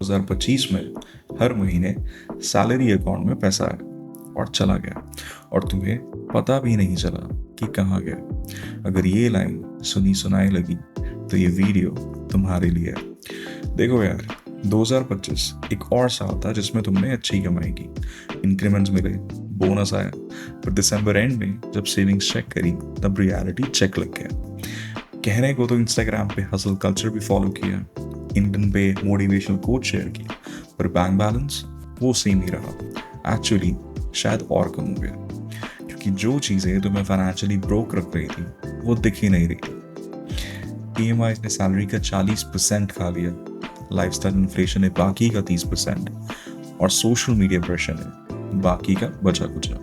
2025 में हर महीने salary account में पैसा आया और चला गया और तुम्हें पता भी नहीं चला कि कहाँ गया। अगर ये लाइन सुनी सुनाई लगी तो ये वीडियो तुम्हारे लिए है। देखो यार, 2025 एक और साल था जिसमें तुमने अच्छी कमाई की, इंक्रीमेंट्स मिले, बोनस आया, पर दिसंबर एंड में जब सेविंग्स चेक करी तब रियलिटी चेक लग गया। कहने को तो इंस्टाग्राम पे हसल कल्चर भी फॉलो किया, इंडियन पे मोटिवेशनल कोच शेयर किया, पर बैंक बैलेंस वो सेम ही रहा। एक्चुअली शायद और कम हो गया, क्योंकि जो चीज़ें तुम्हें फाइनेंशियली ब्रोक रख रही थी वो दिख ही नहीं रही थी। EMI ने सैलरी का 40% खा लिया, लाइफस्टाइल इन्फ्लेशन ने बाकी का 30% और सोशल मीडिया प्रेशर ने बाकी का बचा कुचा।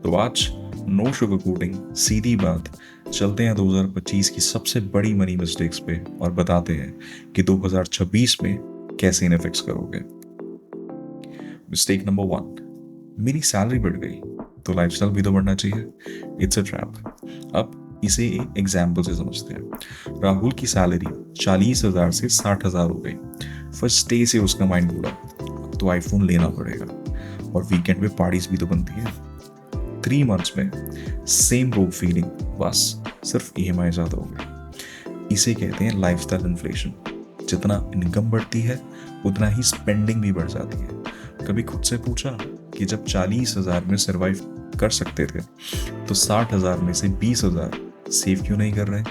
तो आज नो शुगर कोटिंग, सीधी बात, चलते हैं 2025 की सबसे बड़ी मनी मिस्टेक्स पे और बताते हैं कि 2026 में कैसे इन्हें फिक्स करोगे। मिस्टेक नंबर 1, मेरी सैलरी बढ़ गई तो लाइफस्टाइल भी तो बढ़ना चाहिए। It's a trap. अब इसे एक एग्जाम्पल से समझते हैं। राहुल की सैलरी 40,000 से 60,000 हो गई। फर्स्ट डे से उसका माइंड बोला तो आईफोन लेना पड़ेगा और वीकेंड में पार्टीज भी तो बनती है। 3 months में सेम रोग फीलिंग, बस सिर्फ EMI ज़्यादा हो गई। इसे कहते हैं लाइफस्टाइल इन्फ्लेशन। जितना इनकम बढ़ती है उतना ही स्पेंडिंग भी बढ़ जाती है। कभी खुद से पूछा कि जब 40,000 में सर्वाइव कर सकते थे तो 60,000 में से 20,000 सेव क्यों नहीं कर रहे?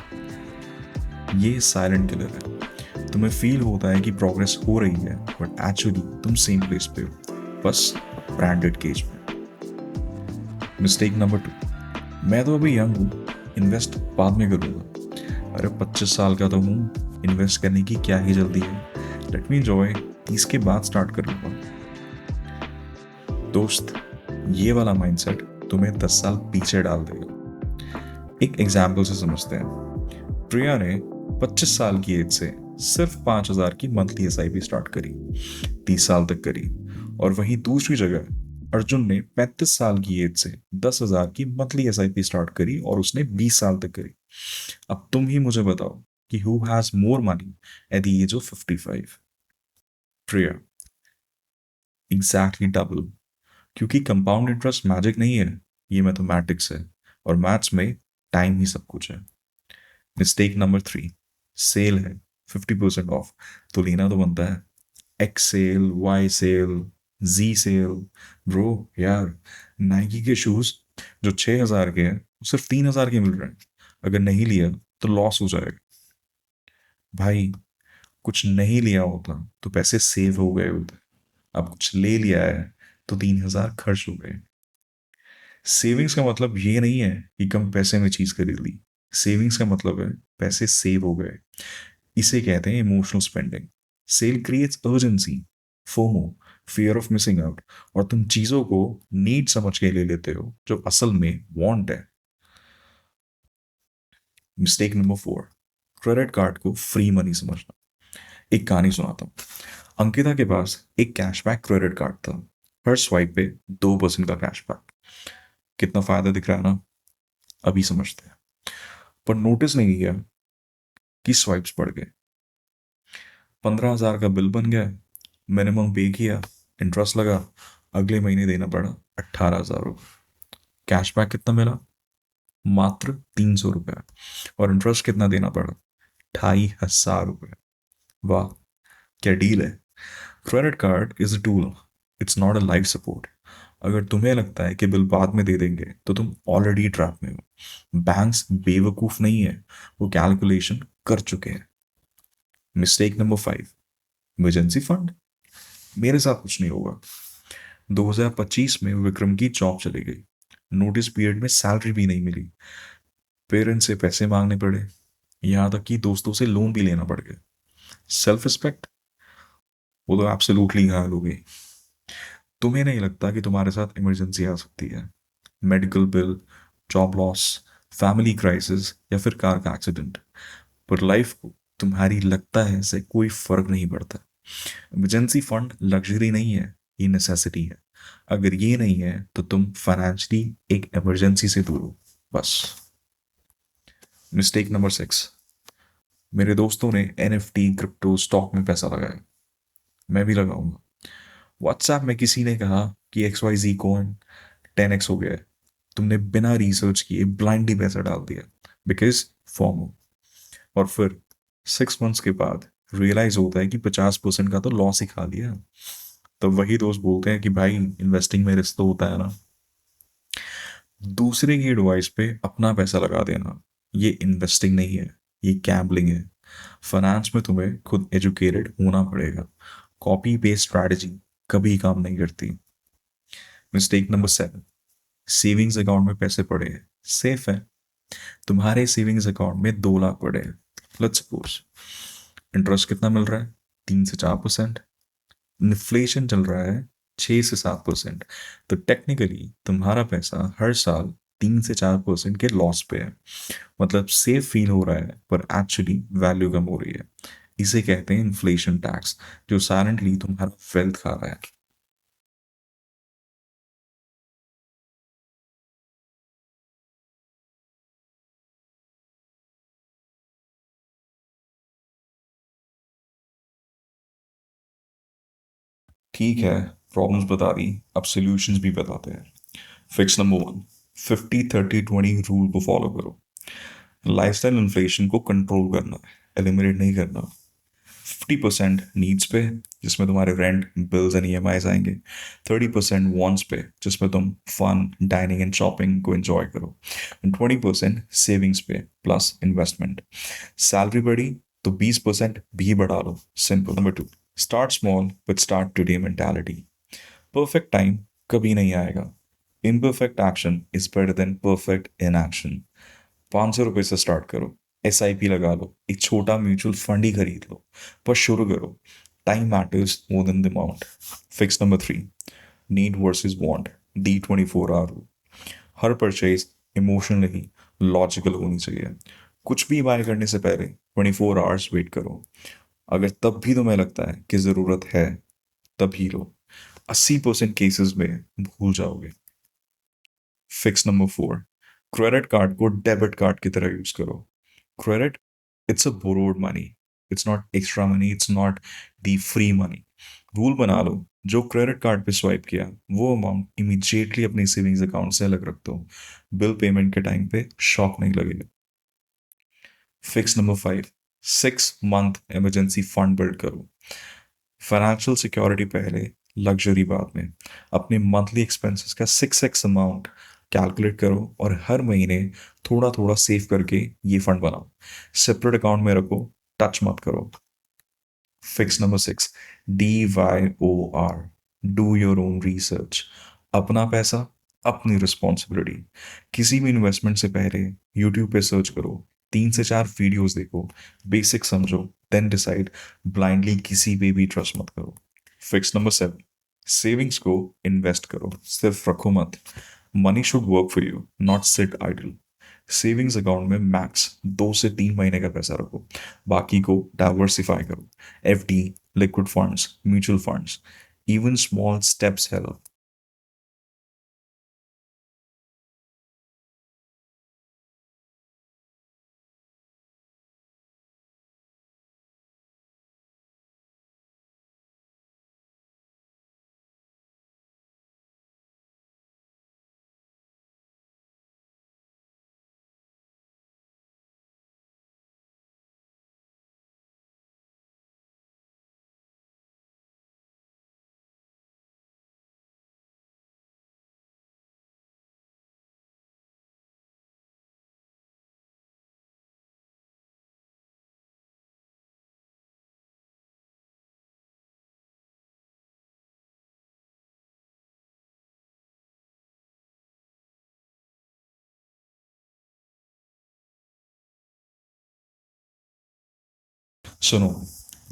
ये साइलेंट किलर है। तुम्हें फील होता है कि प्रोग्रेस हो रही है, बट एक्चुअली तुम सेम प्लेस पे हो, बस ब्रांडेड केज में। मिस्टेक नंबर 2, मैं तो अभी यंग हूँ, इन्वेस्ट बाद में करूँगा। अरे 25 साल का तो हूँ, इन्वेस्ट करने की क्या ही जल्दी है, लेट मी एंजॉय, 30 के बाद स्टार्ट करूँगा। दोस्त, ये वाला माइंडसेट तुम्हें 10 साल पीछे डाल देगा। एक एग्जाम्पल से समझते हैं। प्रिया ने 25 साल की एज से सिर्फ 5,000 की मंथली SIP स्टार्ट करी, 30 साल तक करी। और वहीं दूसरी जगह अर्जुन ने 35 साल की एज से 10,000 की मंथली SIP स्टार्ट करी और उसने 20 साल तक करी। अब तुम ही मुझे बताओ कि who has more money at the age of 55? Priya. Exactly double. क्योंकि कंपाउंड इंटरेस्ट मैजिक नहीं है, ये मैथमेटिक्स है, और मैथ्स में टाइम ही सब कुछ है। मिस्टेक नंबर 3, सेल है, 50% ऑफ तो लेना तो बनता है। X sale, Y sale, Z sale. Bro यार, नाइकी के शूज जो 6,000 के हैं वो सिर्फ 3,000 के मिल रहे हैं। अगर नहीं लिया तो लॉस हो जाएगा। भाई, कुछ नहीं लिया होता तो पैसे सेव हो गए होते, अब कुछ ले लिया है तो 3,000 खर्च हो गए। सेविंग्स का मतलब ये नहीं है कि कम पैसे में चीज खरीद ली। सेविंग्स का मतलब है पैसे सेव हो गए। इसे कहते हैं emotional spending. Sale creates urgency, FOMO, fear of missing out, और तुम चीजों को नीड समझ के ले लेते हो जो असल में वांट है। मिस्टेक नंबर 4, क्रेडिट कार्ड को फ्री मनी समझना। एक कहानी सुनाता हूँ। अंकिता के पास एक कैशबैक क्रेडिट कार्ड था। हर स्वाइप पे 2% का कैशबैक। कितना फायदा दिख रहा है ना? अभी समझते हैं। पर नोटिस नहीं किया कि स्वाइप्स बढ़ गए। 15,000 का बिल बन गया, मिनिमम पे किया, इंटरेस्ट लगा, अगले महीने देना पड़ा 18,000 रुपये। कैशबैक कितना मिला? मात्र 300 रुपये। और इंटरेस्ट कितना देना पड़ा? 2,500 रुपये। वाह, क्या डील है! Credit card is a tool, it's not a life support. अगर तुम्हें लगता है कि बिल बाद में दे देंगे तो तुम ऑलरेडी ट्रैप में हो। बैंक्स बेवकूफ नहीं है, वो कैलकुलेशन कर चुके हैं। Mistake number 5, emergency fund. मेरे साथ कुछ नहीं होगा। 2025 में विक्रम की जॉब चली गई, नोटिस पीरियड में सैलरी भी नहीं मिली, पेरेंट्स से पैसे मांगने पड़े, यहाँ तक कि दोस्तों से लोन भी लेना पड़ गया। सेल्फ रिस्पेक्ट, वो तो एब्सोल्युटली घायल हो गई। तुम्हें नहीं लगता कि तुम्हारे साथ इमरजेंसी आ सकती है? Medical bill, job loss, family crisis या फिर कार का एक्सीडेंट, पर लाइफ को तुम्हारी लगता है से कोई फर्क नहीं पड़ता। इमरजेंसी फंड लग्जरी नहीं है, ये नेसेसिटी है। अगर ये नहीं है तो तुम फाइनेंशियली एक इमरजेंसी से दूर हो, बस। मिस्टेक नंबर 6, मेरे दोस्तों ने NFT, क्रिप्टो, स्टॉक में पैसा लगाया। मैं भी लगाऊंगा। व्हाट्सएप में किसी ने कहा कि XYZ कौन 10x हो गया है, तुमने बिना रिसर्च किए ब्लाइंडली पैसा डाल दिया, बिकॉज फॉर्मो। और फिर 6 मंथ्स के बाद रियलाइज होता है कि 50% का तो लॉस ही खा लिया। तो वही दोस्त बोलते हैं कि भाई इन्वेस्टिंग में रिस्क तो होता है ना। दूसरे की एडवाइस पे अपना पैसा लगा देना, ये इन्वेस्टिंग नहीं है, ये गैम्बलिंग है। फाइनेंस में तुम्हें खुद एजुकेटेड होना पड़ेगा। कॉपी पेस्ट स्ट्रैटेजी कभी काम नहीं करती। मिस्टेक नंबर 7, सेविंग्स अकाउंट में पैसे पड़े हैं, सेफ है। तुम्हारे सेविंग्स अकाउंट में 2 लाख पड़े हैं, लेट्स सपोज। इंटरेस्ट कितना मिल रहा है? 3 से 4%। इन्फ्लेशन चल रहा है 6 से 7%। तो टेक्निकली तुम्हारा पैसा हर साल 3 से 4% के लॉस पे है। मतलब सेफ फील हो रहा है पर एक्चुअली वैल्यू कम हो रही है। इसे कहते हैं इन्फ्लेशन टैक्स, जो साइलेंटली तुम्हारा वेल्थ खा रहा है। ठीक है, प्रॉब्लम्स बता दी, अब सॉल्यूशंस भी बताते हैं। फिक्स नंबर 1, 50-30-20 रूल को फॉलो करो। लाइफस्टाइल इन्फ्लेशन को कंट्रोल करना है, एलिमिनेट नहीं करना। 50% नीड्स पे, जिसमें तुम्हारे रेंट, बिल्स एंड EMIs आएंगे। 30% वॉन्ट्स पे, जिसमें तुम फन, डाइनिंग एंड शॉपिंग को एंजॉय करो। एंड 20% सेविंग्स पे प्लस इन्वेस्टमेंट। सैलरी बढ़ी तो 20% भी बढ़ा लो, simple. Number 2, start small but start today mentality. Perfect time कभी नहीं आएगा। Imperfect action is better than perfect in action. 500 रुपये से स्टार्ट करो, SIP लगा लो, एक छोटा म्यूचुअल फंड ही खरीद लो, पर शुरू करो। Time matters more than the amount. Fix number 3, need versus want, D24 hour rule. हर परचेज इमोशनल नहीं, लॉजिकल होनी चाहिए। कुछ भी बाय करने से पहले 24 आवर्स वेट करो। अगर तब भी तुम्हें लगता है कि ज़रूरत है, तभी लो। 80% केसेस में भूल जाओगे। फिक्स नंबर 4, क्रेडिट कार्ड को डेबिट कार्ड की तरह यूज करो। Credit, it's a borrowed money, it's not extra money, it's not the free money. Rule बना लो, जो क्रेडिट कार्ड पे स्वाइप किया वो अमाउंट इमीडिएटली अपनी सेविंग्स अकाउंट से अलग रख दो। बिल पेमेंट के टाइम पे शॉक नहीं लगेगा। Fix number 5, 6 month emergency fund build करो। फाइनेंशियल सिक्योरिटी पहले, लग्जरी बाद में। अपने मंथली एक्सपेंसेस का 6x अमाउंट कैलकुलेट करो और हर महीने थोड़ा थोड़ा सेव करके ये फंड बनाओ। सेपरेट अकाउंट में रखो, टच मत करो। Fix number 6, DYOR, do your own research. अपना पैसा, अपनी रिस्पॉन्सिबिलिटी। किसी भी इन्वेस्टमेंट से पहले यूट्यूब पे सर्च करो, 3 से 4 वीडियोस देखो, बेसिक समझो, देन डिसाइड। ब्लाइंडली किसी पे भी ट्रस्ट मत करो। फिक्स नंबर 7, सेविंग्स को इन्वेस्ट करो, सिर्फ रखो मत। Money should work for you, not sit idle. Savings account में मैक्स 2 से 3 महीने का पैसा रखो, बाकी को डाइवर्सिफाई करो। FD, liquid funds, mutual funds, even small steps help. सुनो,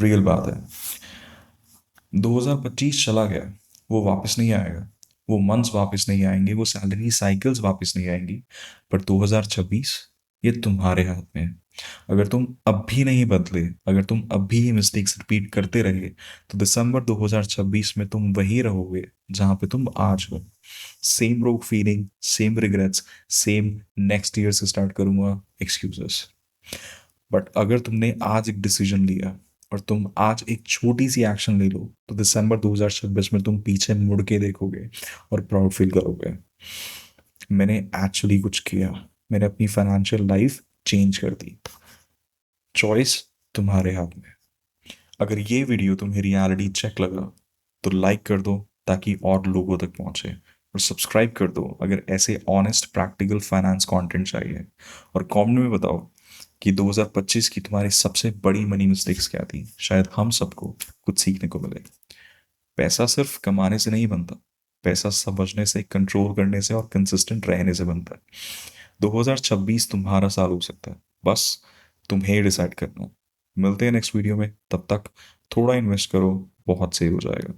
रियल बात है, 2025 चला गया, वो वापस नहीं आएगा। वो मंथ्स वापस नहीं आएंगे, वो सैलरी साइकिल्स वापस नहीं आएंगी। पर 2026, ये तुम्हारे हाथ में है। अगर तुम अब भी नहीं बदले, अगर तुम अब भी ये मिस्टेक्स रिपीट करते रहे, तो दिसंबर 2026 में तुम वही रहोगे जहां पे तुम आज हो। Same broke feeling, same regrets, same next year से स्टार्ट करूंगा एक्सक्यूजेस। बट अगर तुमने आज एक डिसीजन लिया, और तुम आज एक छोटी सी एक्शन ले लो तो दिसंबर 2026 में तुम पीछे मुड़ के देखोगे और प्राउड फील करोगे, मैंने एक्चुअली कुछ किया, मैंने अपनी फाइनेंशियल लाइफ चेंज कर दी। चॉइस तुम्हारे हाथ में। अगर ये वीडियो तुम्हें रियलिटी चेक लगा तो लाइक कर दो ताकि और लोगों तक पहुंचे, और सब्सक्राइब कर दो अगर ऐसे ऑनेस्ट प्रैक्टिकल फाइनेंस कंटेंट चाहिए। और कमेंट में बताओ कि 2025 की तुम्हारी सबसे बड़ी मनी मिस्टेक्स क्या थी, शायद हम सबको कुछ सीखने को मिले। पैसा सिर्फ कमाने से नहीं बनता, पैसा समझने से, कंट्रोल करने से और कंसिस्टेंट रहने से बनता है। 2026 तुम्हारा साल हो सकता है, बस तुम्हें डिसाइड करना है। मिलते हैं नेक्स्ट वीडियो में, तब तक थोड़ा इन्वेस्ट करो, बहुत सेव हो जाएगा।